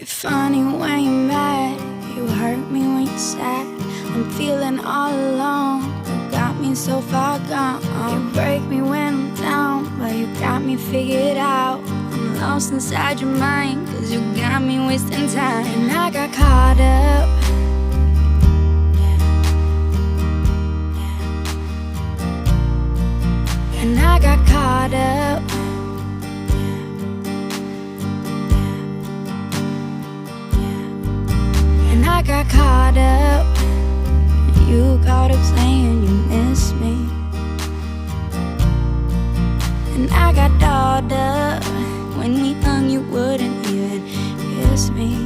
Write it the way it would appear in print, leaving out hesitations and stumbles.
You're funny when you're mad, you hurt me when you're sad. I'm feeling all alone, you got me so far gone. You break me when I'm down, but you got me figured out. I'm lost inside your mind, cause you got me wasting time. And I got caught up. And I got caught up. And I got caught up. You got up saying you miss me. And I got dolled up. When we hung you wouldn't even kiss me.